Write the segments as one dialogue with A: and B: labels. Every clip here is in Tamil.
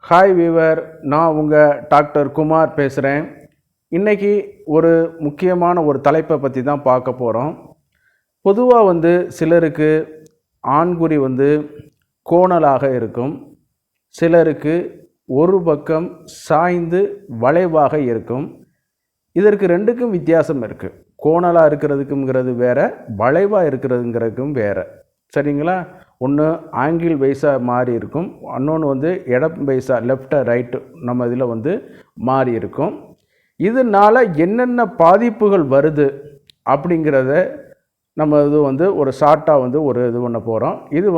A: ஹாய் வீவர், நான் உங்கள் டாக்டர் குமார் பேசுகிறேன். இன்றைக்கி ஒரு முக்கியமான ஒரு தலைப்பை பற்றி தான் பார்க்க போகிறோம். பொதுவாக சிலருக்கு ஆண்குறி கோணலாக இருக்கும், சிலருக்கு ஒரு பக்கம் சாய்ந்து வளைவாக இருக்கும். இதற்கு ரெண்டுக்கும் வித்தியாசம் இருக்குது. கோணலாக இருக்கிறதுக்குங்கிறது வேறு, வளைவாக இருக்கிறதுங்கிறதுக்கும் வேறு. சரிங்களா? ஒன்று ஆங்கிள் வைஸாக மாறி இருக்கும், இன்னொன்று இடம் வைஸாக லெஃப்ட் ரைட்டு நம்ம இதில் மாறி இருக்கும். இதனால் என்னென்ன பாதிப்புகள் வருது அப்படிங்கிறத நம்ம இது ஒரு ஷார்ட்டாக ஒரு இது பண்ண போகிறோம். இது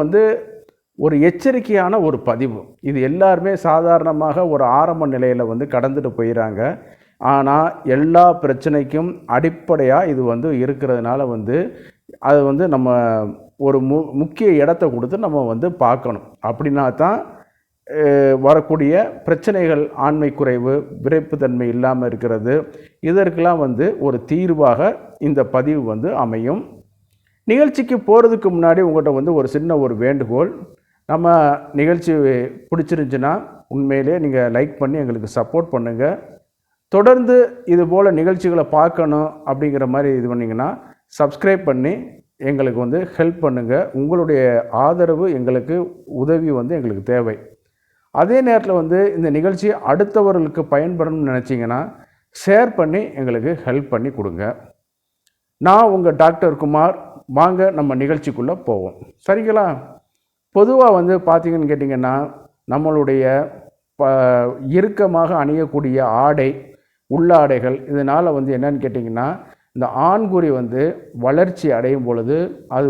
A: ஒரு எச்சரிக்கையான ஒரு பதிவு. இது எல்லாருமே சாதாரணமாக ஒரு ஆரம்ப நிலையில் கடந்துட்டு போயிடறாங்க. ஆனால் எல்லா பிரச்சனைக்கும் அடிப்படையாக இது இருக்கிறதுனால அது நம்ம ஒரு முக்கிய இடத்த கொடுத்து நம்ம பார்க்கணும். அப்படின்னா தான் வரக்கூடிய பிரச்சனைகள், ஆண்மை குறைவு, விரைப்புத்தன்மை இல்லாமல் இருக்கிறது, இதற்கெல்லாம் ஒரு தீர்வாக இந்த பதிவு அமையும். நிகழ்ச்சிக்கு போகிறதுக்கு முன்னாடி உங்கள்கிட்ட ஒரு சின்ன ஒரு வேண்டுகோள். நம்ம நிகழ்ச்சி பிடிச்சிருந்துச்சுன்னா உண்மையிலே நீங்கள் லைக் பண்ணி எங்களுக்கு சப்போர்ட் பண்ணுங்கள். தொடர்ந்து இது போல் நிகழ்ச்சிகளை பார்க்கணும் அப்படிங்கிற மாதிரி இது பண்ணிங்கன்னா சப்ஸ்கிரைப் பண்ணி எங்களுக்கு ஹெல்ப் பண்ணுங்கள். உங்களுடைய ஆதரவு எங்களுக்கு, உதவி எங்களுக்கு தேவை. அதே நேரத்தில் இந்த நிகழ்ச்சி அடுத்தவர்களுக்கு பயன்படணும்னு நினச்சிங்கன்னா ஷேர் பண்ணி எங்களுக்கு ஹெல்ப் பண்ணி கொடுங்க. நான் உங்கள் டாக்டர் குமார். வாங்க நம்ம நிகழ்ச்சிக்குள்ளே போவோம். சரிங்களா? பொதுவாக பார்த்தீங்கன்னு கேட்டிங்கன்னா நம்மளுடைய இறுக்கமாக அணியக்கூடிய ஆடை, உள்ளாடைகள், இதனால் என்னன்னு கேட்டிங்கன்னா இந்த ஆண்குறி வளர்ச்சி அடையும் பொழுது அது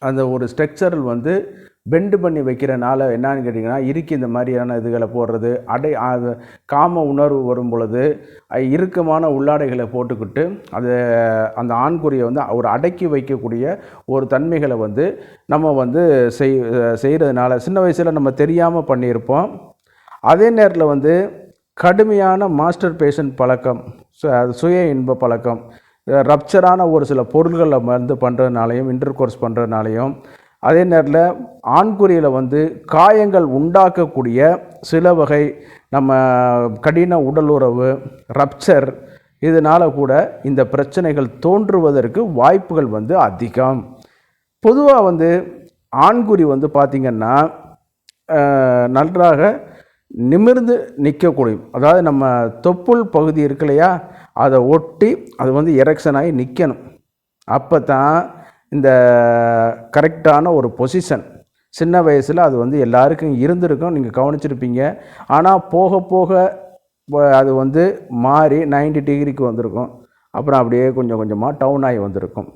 A: அந்த ஒரு ஸ்ட்ரக்சரல் பெண்டு பண்ணி வைக்கிறனால என்னன்னு கேட்டிங்கன்னா இறுக்கி இந்த மாதிரியான இதுகளை போடுறது, காம உணர்வு வரும் பொழுது இறுக்கமான உள்ளாடைகளை போட்டுக்கிட்டு அந்த ஆண்குறியை ஒரு அடக்கி வைக்கக்கூடிய ஒரு தன்மைகளை நம்ம செய்கிறதுனால சின்ன வயசில் நம்ம தெரியாமல் பண்ணியிருப்போம். அதே நேரத்தில் கடுமையான மாஸ்டர் பேஷன் பழக்கம், சுய இன்ப பழக்கம், ரப்சரான ஒரு சில பொருள்களை பண்ணுறதுனாலையும், இன்டர் கோர்ஸ் பண்ணுறதுனாலையும், அதே நேரத்தில் ஆண்குறியில் காயங்கள் உண்டாக்கக்கூடிய சில வகை நம்ம கடின உடல் உறவு, ரப்சர், இதனால் கூட இந்த பிரச்சனைகள் தோன்றுவதற்கு வாய்ப்புகள் அதிகம். பொதுவாக ஆண்குறி பார்த்திங்கன்னா நன்றாக நிமிர்ந்து நிற்கக்கூடியும். அதாவது நம்ம தொப்புள் பகுதி இருக்கு இல்லையா, அதை ஒட்டி அது எரெக்ஷன் ஆகி நிற்கணும். அப்போ தான் இந்த கரெக்டான ஒரு பொசிஷன். சின்ன வயசில் அது எல்லாருக்கும் இருந்திருக்கும், நீங்கள் கவனிச்சிருப்பீங்க. ஆனால் போக போக அது மாறி 90 டிகிரிக்கு வந்திருக்கும். அப்புறம் அப்படியே கொஞ்சம் கொஞ்சமாக டவுன் ஆகி வந்திருக்கும்.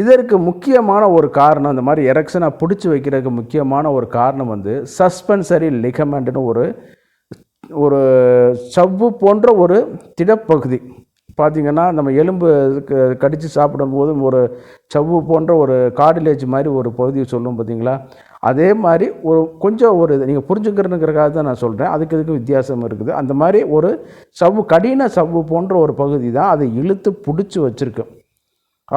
A: இதற்கு முக்கியமான ஒரு காரணம், இந்த மாதிரி எரெக்ஷனை பிடிச்சி வைக்கிறதுக்கு முக்கியமான ஒரு காரணம் சஸ்பென்சரி லிகமெண்ட்னு ஒரு சவ்வு போன்ற ஒரு திடப்பகுதி. பார்த்திங்கன்னா நம்ம எலும்பு கடித்து சாப்பிடும்போது ஒரு சவ்வு போன்ற ஒரு கார்டிலேஜ் மாதிரி ஒரு பகுதியை சொல்லும் பார்த்திங்களா, அதே மாதிரி கொஞ்சம் நீங்கள் புரிஞ்சுக்கிறதுங்கிறதுக்காக தான் நான் சொல்கிறேன். இதுக்கு வித்தியாசம் இருக்குது. அந்த மாதிரி ஒரு சவ்வு, கடின சவ்வு போன்ற ஒரு பகுதி தான் அதை இழுத்து பிடிச்சி வச்சுருக்கு.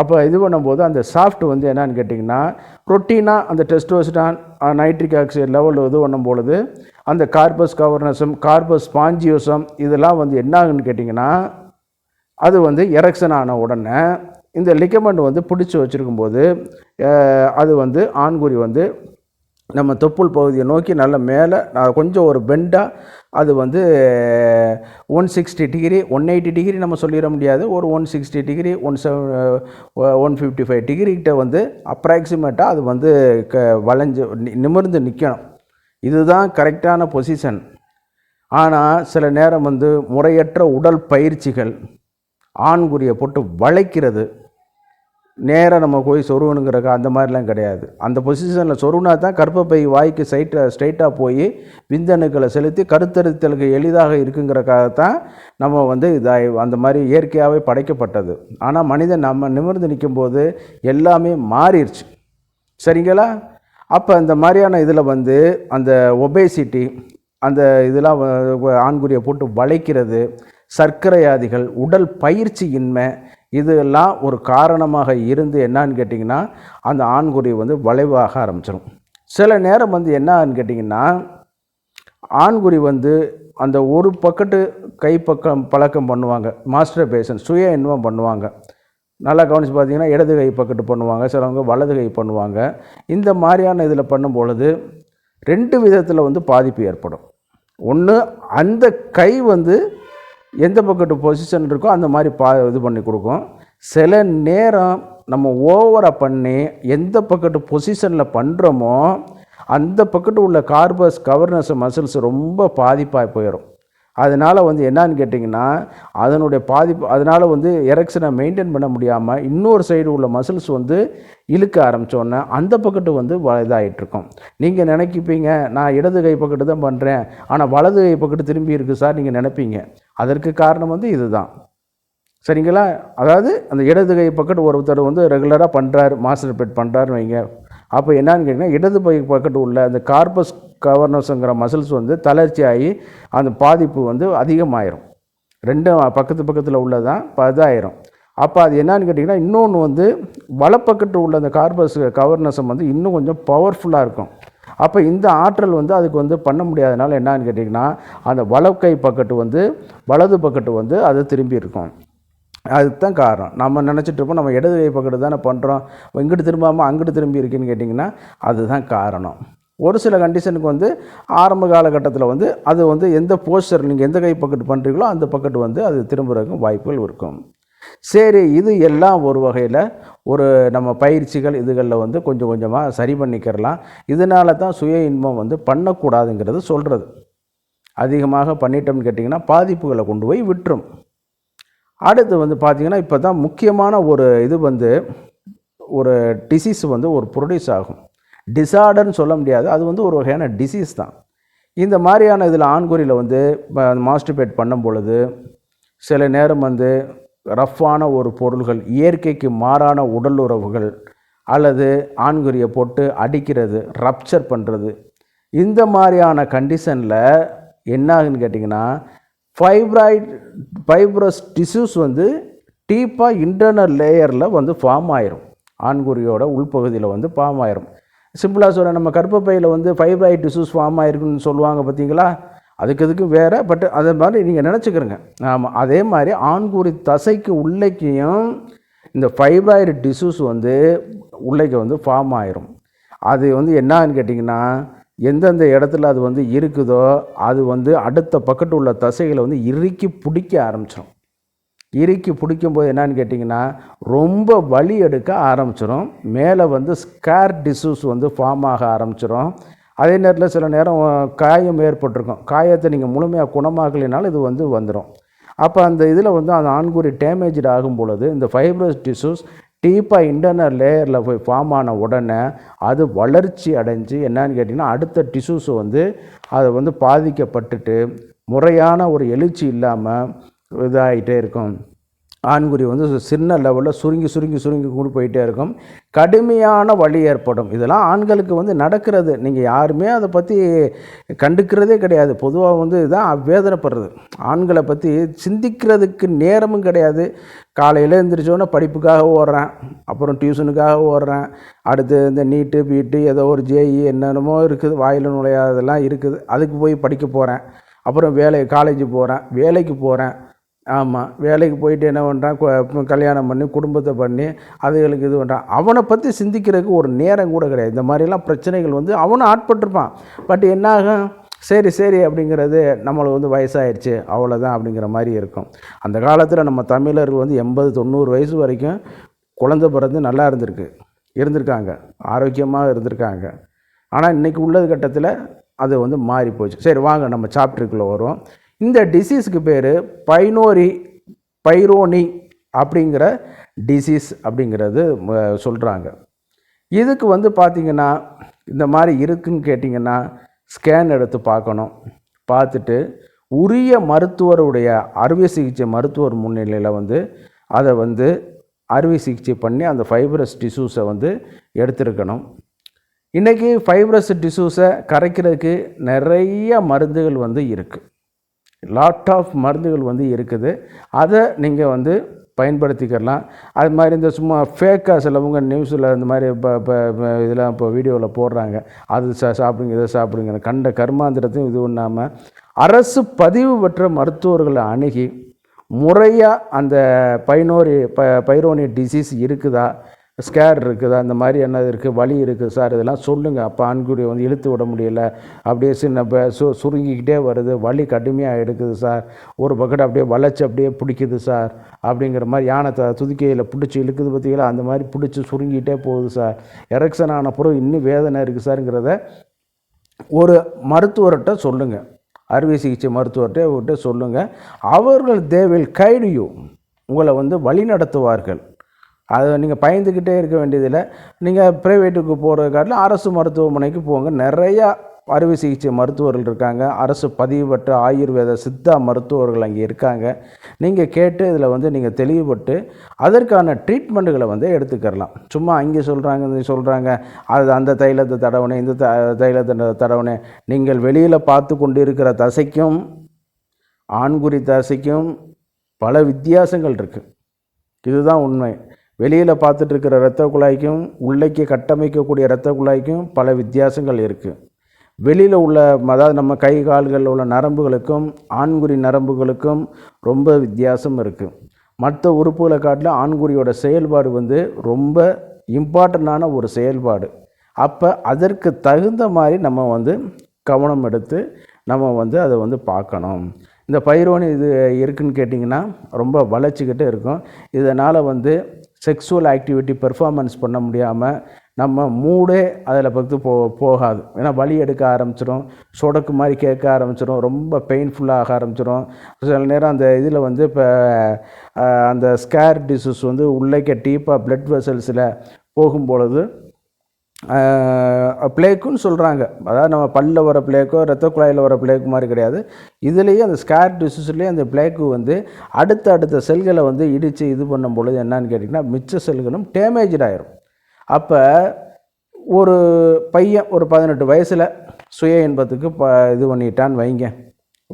A: அப்போ இது பண்ணும்போது அந்த சாஃப்ட் என்னன்னு கேட்டிங்கன்னா ரொட்டீனாக அந்த டெஸ்டோஸ்டான், நைட்ரிக் ஆக்சைடு லெவல் இது பண்ணும்பொழுது அந்த கார்பஸ் கவர்னஸம், கார்பஸ் ஸ்பாஞ்சியோசம் இதெல்லாம் என்ன ஆகுன்னு கேட்டிங்கன்னா அது எரெக்ஷன் ஆன உடனே இந்த லிகமெண்ட் பிடிச்சி வச்சுருக்கும்போது அது ஆண்குறி நம்ம தொப்புள் பகுதியை நோக்கி நல்ல மேலே கொஞ்சம் ஒரு பெண்டாக அது 160 டிகிரி 180 டிகிரி நம்ம சொல்லிட முடியாது, ஒரு 160 டிகிரி 155 டிகிரிக்கிட்ட அப்ராக்சிமேட்டாக அது வளைஞ்சு நிமிர்ந்து நிற்கணும். இதுதான் கரெக்டான பொசிஷன். ஆனால் சில நேரம் முறையற்ற உடல் பயிற்சிகள் ஆண்குறியை போட்டு வளைக்கிறது, நேராக நம்ம போய் சொருவணுங்கிறக்க அந்த மாதிரிலாம் கிடையாது. அந்த பொசிஷனில் சொருவினா தான் கர்ப்பப்பை வாய்க்கு ஸ்ட்ரைட்டாக போய் விந்தணுக்களை செலுத்தி கருத்தரித்தலுக்கு எளிதாக இருக்குங்கிறக்காகத்தான் நம்ம அந்த மாதிரி இயற்கையாகவே படைக்கப்பட்டது. ஆனால் மனிதன் நம்ம நிமிர்ந்து நிற்கும்போது எல்லாமே மாறிடுச்சு. சரிங்களா? அப்போ இந்த மாதிரியான இதில் அந்த ஒபேசிட்டி, அந்த இதெல்லாம் ஆண்குறியை போட்டு வளைக்கிறது, சர்க்கரையாதிகள், உடல் பயிற்சியின்மை, இதெல்லாம் ஒரு காரணமாக இருந்து என்னான்னு கேட்டிங்கன்னா அந்த ஆண்குறி வளைவாக ஆரம்பிச்சிடும். சில நேரம் என்னான்னு கேட்டிங்கன்னா ஆண்குறி வந்து அந்த ஒரு பக்கத்து கை பக்கம் பழக்கம் பண்ணுவாங்க, மாஸ்டர் பேஷன் சுய இன்பம் பண்ணுவாங்க. நல்லா கவனித்து பார்த்தீங்கன்னா இடது கை பக்கத்து பண்ணுவாங்க, சிலவங்க வலது கை பண்ணுவாங்க. இந்த மாதிரியான இதில் பண்ணும் பொழுது 2 விதத்தில் வந்து பாதிப்பு ஏற்படும். ஒன்று, அந்த கை வந்து எந்த பக்கத்து பொசிஷன் இருக்கோ அந்த மாதிரி இது பண்ணி கொடுக்கும். சில நேரம் நம்ம ஓவராக பண்ணி எந்த பக்கத்து பொசிஷனில் பண்ணுறோமோ அந்த பக்கத்து உள்ள கார்பஸ் கவர்னஸ் மசில்ஸ் ரொம்ப பாதிப்பாக போயிடும். அதனால் வந்து என்னான்னு கேட்டிங்கன்னா அதனுடைய பாதிப்பு, அதனால் வந்து எரெக்ஷனை மெயின்டைன் பண்ண முடியாமல் இன்னொரு சைடு உள்ள மசில்ஸ் வந்து இழுக்க ஆரம்பித்தோன்னே அந்த பக்கத்து வந்து இதாகிட்ருக்கும். நீங்கள் நினைக்கிப்பீங்க நான் இடது கை பக்கத்து தான் பண்ணுறேன், ஆனால் வலது கை பக்கத்து திரும்பி இருக்குது சார் நீங்கள் நினைப்பீங்க. அதற்கு காரணம் வந்து இதுதான். சரிங்களா? அதாவது அந்த இடது கை பக்கத்து ஒருத்தர் வந்து ரெகுலராக பண்ணுறாரு, மாஸ்டர் பெட் பண்ணுறாருன்னு வைங்க. அப்போ என்னான்னு கேட்டிங்கன்னா இடது கை பக்கத்து உள்ள அந்த கார்பஸ் கவர்னஸ்ங்கிற மசில்ஸ் வந்து தளர்ச்சி ஆகி அந்த பாதிப்பு வந்து அதிகமாயிரும். 2 பக்கத்தில் உள்ளதான் இதாயிரும். அப்போ அது என்னான்னு கேட்டிங்கன்னா இன்னொன்று வந்து வலப்பக்கத்து உள்ள அந்த கார்பஸ் கவர்னஸம் வந்து இன்னும் கொஞ்சம் பவர்ஃபுல்லாக இருக்கும். அப்போ இந்த ஆற்றல் வந்து அதுக்கு வந்து பண்ண முடியாதனால என்னான்னு கேட்டிங்கன்னா அந்த வலக்கை பக்கத்து வந்து வலது பக்கத்து வந்து அது திரும்பி இருக்கும். அதுதான் காரணம். நம்ம நினச்சிட்டு இருப்போம் நம்ம இடது கை பக்கத்து தானே பண்ணுறோம், இங்கிட்டு திரும்பாமல் அங்கிட்டு திரும்பி இருக்குன்னு கேட்டிங்கன்னா அதுதான் காரணம். ஒரு சில கண்டிஷனுக்கு வந்து ஆரம்ப காலகட்டத்தில் வந்து அது வந்து எந்த போஸ்டர் நீங்கள் எந்த கை பக்கத்து பண்ணுறீங்களோ அந்த பக்கத்து வந்து அது திரும்புறதுக்கும் வாய்ப்புகள் இருக்கும். சரி, இது எல்லாம் ஒரு வகையில் ஒரு நம்ம பயிற்சிகள் இதுகளில் வந்து கொஞ்சம் கொஞ்சமாக சரி பண்ணிக்கிறலாம். இதனால தான் சுய இன்பம் வந்து பண்ணக்கூடாதுங்கிறது சொல்கிறது. அதிகமாக பண்ணிட்டோம்னு கேட்டிங்கன்னா பாதிப்புகளை கொண்டு போய் விட்டுரும். அடுத்து வந்து பார்த்திங்கன்னா இப்போ தான் முக்கியமான ஒரு இது வந்து ஒரு டிசீஸ் வந்து ஒரு ப்ரொடியூஸ் ஆகும். டிஸார்டர்னு சொல்ல முடியாது, அது வந்து ஒரு வகையான டிசீஸ் தான். இந்த மாதிரியான இதில் ஆண்குறியில் வந்து மாஸ்டர்பேட் பண்ணும் பொழுது சில நேரம் வந்து ரஃப்பான ஒரு பொருள்கள், இயற்கைக்கு மாறான உடல் உறவுகள் அல்லது ஆண்குறியை போட்டு அடிக்கிறது, ரப்சர் பண்ணுறது, இந்த மாதிரியான கண்டிஷனில் என்ன ஆகுன்னு கேட்டிங்கன்னா ஃபைப்ரஸ் டிஷ்யூஸ் வந்து டீப்பாக இன்டர்னல் லேயரில் வந்து ஃபார்ம் ஆயிரும். ஆண்குறியோட உள்பகுதியில் வந்து ஃபார்ம் ஆயிரும். சிம்பிளாக சொல்ல நம்ம கர்ப்பப்பையில் வந்து ஃபைப்ராய்ட் டிஷ்யூஸ் ஃபார்ம் ஆயிருக்குன்னு சொல்லுவாங்க பார்த்தீங்களா, அதுக்கு வேறு. பட் அதே மாதிரி நீங்கள் நினச்சிக்கிறங்க. ஆமாம், அதே மாதிரி ஆண்குறி தசைக்கு உள்ளேக்கையும் இந்த ஃபைப்ராய்டு டிஷ்யூஸ் வந்து உள்ளேக்கு வந்து ஃபார்ம் ஆயிரும். அது வந்து என்னான்னு கேட்டிங்கன்னா எந்தெந்த இடத்துல அது வந்து இருக்குதோ அது வந்து அடுத்த பக்கத்து உள்ள தசைகளை வந்து இறுக்கி பிடிக்க ஆரம்பிச்சிடும். இறுக்கி பிடிக்கும்போது என்னான்னு கேட்டிங்கன்னா ரொம்ப வலி எடுக்க ஆரம்பிச்சிடும். மேலே வந்து ஸ்கேர் டிஷ்யூஸ் வந்து ஃபார்ம் ஆக ஆரம்பிச்சிடும். அதே நேரத்தில் சில நேரம் காயம் ஏற்பட்டிருக்கும். காயத்தை நீங்கள் முழுமையாக குணமாகலைனாலும் இது வந்து வந்துடும். அப்போ அந்த இதில் வந்து அந்த ஆண்குறி டேமேஜ் ஆகும் பொழுது இந்த ஃபைப்ரஸ் டிஷ்யூஸ் டீப்பாக இன்டர்னல் லேயரில் போய் ஃபார்ம் ஆன உடனே அது வளர்ச்சி அடைஞ்சு என்னான்னு கேட்டிங்கன்னா அடுத்த டிஷ்யூஸை வந்து அதை வந்து பாதிக்கப்பட்டுட்டு முறையான ஒரு எழுச்சி இல்லாமல் இதாகிட்டே இருக்கும். ஆண்குறி வந்து சின்ன லெவலில் சுருங்கி கொண்டு போயிட்டே இருக்கும். கடுமையான வலி ஏற்படும். இதெல்லாம் ஆண்களுக்கு வந்து நடக்கிறது. நீங்கள் யாருமே அதை பற்றி கண்டுக்கிறதே கிடையாது. பொதுவாக வந்து இதுதான் வேதனைப்படுறது. ஆண்களை பற்றி சிந்திக்கிறதுக்கு நேரமும் கிடையாது. காலையில் எழுந்திரிச்சோன்னே படிப்புக்காக ஓடுறேன், அப்புறம் டியூஷனுக்காக ஓடுறேன், அடுத்து இந்த நீட்டு பீட்டு ஏதோ ஒரு ஜேஇ என்னென்னமோ இருக்குது, வாயில் நுழையாததெல்லாம் இருக்குது, அதுக்கு போய் படிக்க போகிறேன். அப்புறம் காலேஜ் போகிறேன், வேலைக்கு போகிறேன். ஆமாம், வேலைக்கு போயிட்டு என்ன பண்ணுறான், கல்யாணம் பண்ணி குடும்பத்தை பண்ணி அதுகளுக்கு இது பண்ணுறான். அவனை பற்றி சிந்திக்கிறதுக்கு ஒரு நேரம் கூட கிடையாது. இந்த மாதிரிலாம் பிரச்சனைகள் வந்து அவனும் ஆட்பட்டிருப்பான். பட் என்ன ஆகும், சரி அப்படிங்கிறது நம்மளுக்கு வந்து வயசாகிடுச்சு அவ்வளோதான் அப்படிங்கிற மாதிரி இருக்கும். அந்த காலத்தில் நம்ம தமிழர்கள் வந்து 80-90 வயசு வரைக்கும் குழந்தை பிறந்து நல்லா இருந்திருக்காங்க, ஆரோக்கியமாக இருந்திருக்காங்க. ஆனால் இன்றைக்கி உள்ளது கட்டத்தில் அது வந்து மாறி போச்சு. சரி வாங்க நம்ம சாப்டருக்குள்ளே வரும். இந்த டிசீஸுக்கு பேர் பைரோனி அப்படிங்கிற டிசீஸ் அப்படிங்கிறது சொல்கிறாங்க. இதுக்கு வந்து பார்த்திங்கன்னா இந்த மாதிரி இருக்குன்னு கேட்டிங்கன்னா ஸ்கேன் எடுத்து பார்க்கணும். பார்த்துட்டு உரிய மருத்துவருடைய அறுவை சிகிச்சை மருத்துவர் முன்னிலையில் வந்து அதை வந்து அறுவை சிகிச்சை பண்ணி அந்த ஃபைப்ரஸ் டிஷ்யூஸை வந்து எடுத்துருக்கணும். இன்றைக்கி ஃபைப்ரஸ் டிஷ்யூஸை கரைக்கிறதுக்கு நிறைய மருந்துகள் வந்து இருக்குது. லாட் ஆஃப் மருந்துகள் வந்து இருக்குது. அதை நீங்கள் வந்து பயன்படுத்திக்கலாம். அது மாதிரி இந்த சும்மா ஃபேக்காக சிலவங்க நியூஸில் இந்த மாதிரி இதெல்லாம் இப்போ வீடியோவில் போடுறாங்க. அது சாப்பிடுங்க, இதை சாப்பிடுங்க, கண்ட கர்மாந்திரத்தையும் இது பண்ணாமல் அரசு பதிவு பெற்ற மருத்துவர்களை அணுகி முறையாக அந்த பைரோனி டிசீஸ் இருக்குதா, ஸ்கேர் இருக்குதா, இந்த மாதிரி என்னது இருக்குது, வலி இருக்குது சார், இதெல்லாம் சொல்லுங்கள். அப்போ ஆண்குறியை வந்து இழுத்து விட முடியல, அப்படியே சின்ன சுருங்கிக்கிட்டே வருது, வலி கடுமையாக எடுக்குது சார், ஒரு பக்கெட் அப்படியே வளைச்சி அப்படியே பிடிக்குது சார், அப்படிங்கிற மாதிரி யானை துதிக்கையில் பிடிச்சி இழுக்குது பார்த்தீங்களா, அந்த மாதிரி பிடிச்சி சுருங்கிக்கிட்டே போகுது சார், எரெக்ஷன் ஆன பிறகு இன்னும் வேதனை இருக்குது சாருங்கிறத ஒரு மருத்துவர்கிட்ட சொல்லுங்கள். அறுவை சிகிச்சை மருத்துவர்கிட்ட சொல்லுங்கள். அவர்கள் தே வில் கைட் யூ, உங்களை வந்து வழி நடத்துவார்கள். அதை நீங்கள் பயந்துக்கிட்டே இருக்க வேண்டியதில்லை. நீங்கள் ப்ரைவேட்டுக்கு போகிற காட்டிலும் அரசு மருத்துவமனைக்கு போங்க. நிறையா அறுவை சிகிச்சை மருத்துவர்கள் இருக்காங்க, அரசு பதிவு பெற்ற ஆயுர்வேத சித்தா மருத்துவர்கள் அங்கே இருக்காங்க. நீங்கள் கேட்டு இதில் வந்து நீங்கள் தெளிவுபட்டு அதற்கான ட்ரீட்மெண்ட்டுகளை வந்து எடுத்துக்கிறலாம். சும்மா அங்கே சொல்கிறாங்க அது அந்த தைலத்தை தடவுனே, இந்த தைலத்தை தடவுனே. நீங்கள் வெளியில் பார்த்து கொண்டு இருக்கிற தசைக்கும் ஆண்குறி தசைக்கும் பல வித்தியாசங்கள் இருக்குது. இதுதான் உண்மை. வெளியில் பார்த்துட்டு இருக்கிற இரத்த குழாய்க்கும் உள்ளே கட்டமைக்கக்கூடிய இரத்த குழாய்க்கும் பல வித்தியாசங்கள் இருக்குது. வெளியில் உள்ள, அதாவது நம்ம கை கால்களில் உள்ள நரம்புகளுக்கும் ஆண்குறி நரம்புகளுக்கும் ரொம்ப வித்தியாசம் இருக்குது. மற்ற உறுப்புகளை காட்டிலும் ஆண்குறியோட செயல்பாடு வந்து ரொம்ப இம்பார்ட்டண்டான ஒரு செயல்பாடு. அப்போ அதற்கு தகுந்த மாதிரி நம்ம வந்து கவனம் எடுத்து நம்ம வந்து அதை வந்து பார்க்கணும். இந்த பைரோனி இது இருக்குதுன்னு கேட்டிங்கன்னா ரொம்ப வளைச்சிக்கிட்டே இருக்கும். இதனால் வந்து செக்ஸுவல் ஆக்டிவிட்டி பெர்ஃபார்மன்ஸ் பண்ண முடியாமல் நம்ம மூடே அதில் பற்றி போகாது. ஏன்னா வலி எடுக்க ஆரம்பிச்சிடும், சொடக்கு மாதிரி கேட்க ஆரம்பிச்சிடும், ரொம்ப பெயின்ஃபுல்லாக ஆரம்பிச்சிடும். சில நேரம் அந்த இதில் வந்து இப்போ அந்த ஸ்கேர் டிசீஸ் வந்து உள்ளே டீப்பாக பிளட் வெசல்ஸில் போகும்பொழுது பிளேக்குன்னு சொல்கிறாங்க. அதாவது நம்ம பல்லில் வர பிளேக்கோ இரத்த குழாயில் வர பிளேக்கு மாதிரி கிடையாது. இதுலேயே அந்த ஸ்கேர் டிசீஸ்லேயே அந்த பிளேக்கு வந்து அடுத்த செல்களை வந்து இடித்து இது பண்ணும் பொழுது என்னன்னு கேட்டிங்கன்னா மிச்ச செல்களும் டேமேஜ் ஆயிரும். அப்போ ஒரு பையன் ஒரு 18 வயசில் சுய இன்பத்துக்கு இது பண்ணிட்டான்னு வைங்க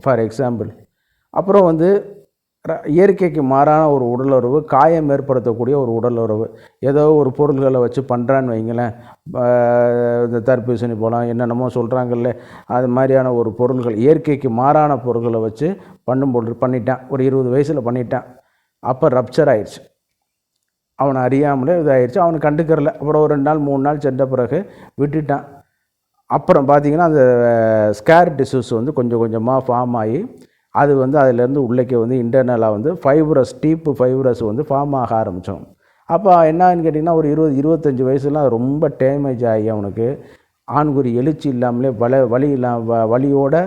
A: ஃபார் எக்ஸாம்பிள். அப்புறம் வந்து இயற்கைக்கு மாறான ஒரு உடலுறவு, காயம் ஏற்படுத்தக்கூடிய ஒரு உடலுறவு, ஏதோ ஒரு பொருள்களை வச்சு பண்ணுறான்னு வைங்களேன். இந்த தர்பூசணி போலாம் என்னென்னமோ சொல்கிறாங்கல்ல, அது மாதிரியான ஒரு பொருள்கள், இயற்கைக்கு மாறான பொருள்களை வச்சு பண்ணிட்டான். ஒரு 20 வயசில் பண்ணிட்டான். அப்போ ரப்சர் ஆயிடுச்சு. அவனை அறியாமலே இதாகிடுச்சு. அவனை கண்டுக்கிறல. அப்புறம் ஒரு 2 நாள் 3 நாள் சென்ற பிறகு விட்டுட்டான். அப்புறம் பார்த்திங்கன்னா அந்த ஸ்கேர் டிசீஸ் வந்து கொஞ்சம் கொஞ்சமாக ஃபார்ம் ஆகி அது வந்து அதிலேருந்து உள்ளே வந்து இன்டர்னலாக வந்து டீப்பு ஃபைப்ரஸ் வந்து ஃபார்ம் ஆக ஆரம்பித்தோம். அப்போ என்னன்னு கேட்டிங்கன்னா ஒரு 20-25 வயசுலாம் ரொம்ப டேமேஜ் ஆகி அவனுக்கு ஆண்குறி எழுச்சி இல்லாமலே வலியோடு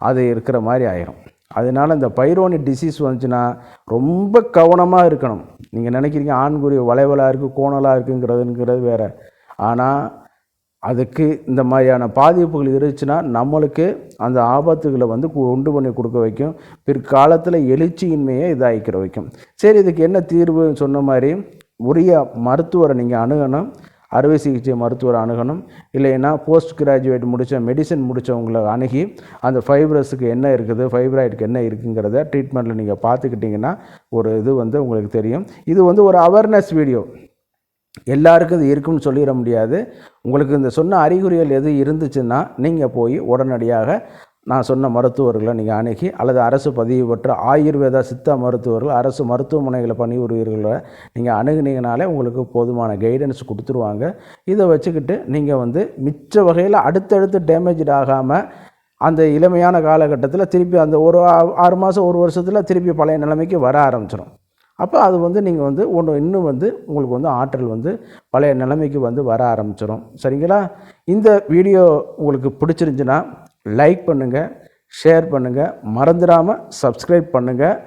A: அது இருக்கிற மாதிரி ஆயிரும். அதனால் இந்த பைரோனி டிசீஸ் வந்துச்சுன்னா ரொம்ப கவனமாக இருக்கணும். நீங்கள் நினைக்கிறீங்க ஆண்குறி வளைவலாக இருக்குது, கோணலாக இருக்குங்கிறது வேறு. ஆனால் அதுக்கு இந்த மாதிரியான பாதிப்புகள் இருந்துச்சுன்னா நம்மளுக்கு அந்த ஆபத்துகளை வந்து உண்டு பண்ணி கொடுக்க வைக்கும். பிற்காலத்தில் எழுச்சியின்மையை இதாகிக்கிற வைக்கும். சரி, இதுக்கு என்ன தீர்வு? சொன்ன மாதிரி உரிய மருத்துவரை நீங்கள் அணுகணும். அறுவை சிகிச்சை மருத்துவரை அணுகணும். இல்லைன்னா போஸ்ட் கிராஜுவேட் மெடிசன் முடித்தவங்களை அணுகி அந்த ஃபைப்ரஸுக்கு என்ன இருக்குது, ஃபைப்ராய்டுக்கு என்ன இருக்குங்கிறத ட்ரீட்மெண்ட்டில் நீங்கள் பார்த்துக்கிட்டிங்கன்னா ஒரு இது வந்து உங்களுக்கு தெரியும். இது வந்து ஒரு அவேர்னஸ் வீடியோ. எல்லாருக்கும் இது இருக்குன்னு சொல்லிட முடியாது. உங்களுக்கு இந்த சொன்ன அறிகுறிகள் எது இருந்துச்சுன்னா நீங்கள் போய் உடனடியாக நான் சொன்ன மருத்துவர்களை நீங்கள் அணுகி, அல்லது அரசு பதிவு பெற்ற ஆயுர்வேத சித்தா மருத்துவர்கள், அரசு மருத்துவமனைகளை பணிபுரிவர்களை நீங்கள் அணுகுனீங்கனாலே உங்களுக்கு போதுமான கைடன்ஸ் கொடுத்துருவாங்க. இதை வச்சுக்கிட்டு நீங்கள் வந்து மிச்ச வகையில் அடுத்தடுத்து டேமேஜ் ஆகாமல் அந்த இளமையான காலகட்டத்தில் திருப்பி அந்த ஒரு 6 மாதம் 1 வருஷத்தில் திருப்பி பழைய நிலைமைக்கு வர ஆரம்பிச்சிடும். அப்போ அது வந்து நீங்கள் வந்து இன்னும் வந்து உங்களுக்கு வந்து ஆற்றல் வந்து பழைய நிலைமைக்கு வந்து வர ஆரம்பிச்சிடும். சரிங்களா? இந்த வீடியோ உங்களுக்கு பிடிச்சிருந்துச்சுன்னா லைக் பண்ணுங்கள், ஷேர் பண்ணுங்கள், மறந்துடாமல் சப்ஸ்கிரைப் பண்ணுங்கள்.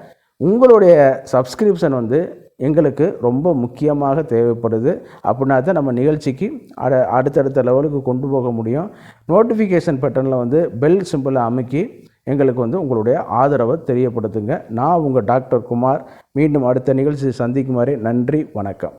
A: உங்களுடைய சப்ஸ்கிரிப்ஷன் வந்து எங்களுக்கு ரொம்ப முக்கியமாக தேவைப்படுது. அப்படின்னா தான் நம்ம நிகழ்ச்சிக்கு அடுத்தடுத்த லெவலுக்கு கொண்டு போக முடியும். நோட்டிஃபிகேஷன் பட்டனில் வந்து பெல் சிம்பிளை அமைக்கி எங்களுக்கு வந்து உங்களுடைய ஆதரவை தெரியப்படுத்துங்க. நான் உங்கள் டாக்டர் குமார். மீண்டும் அடுத்த நிகழ்ச்சி சந்திக்கும் வரை நன்றி, வணக்கம்.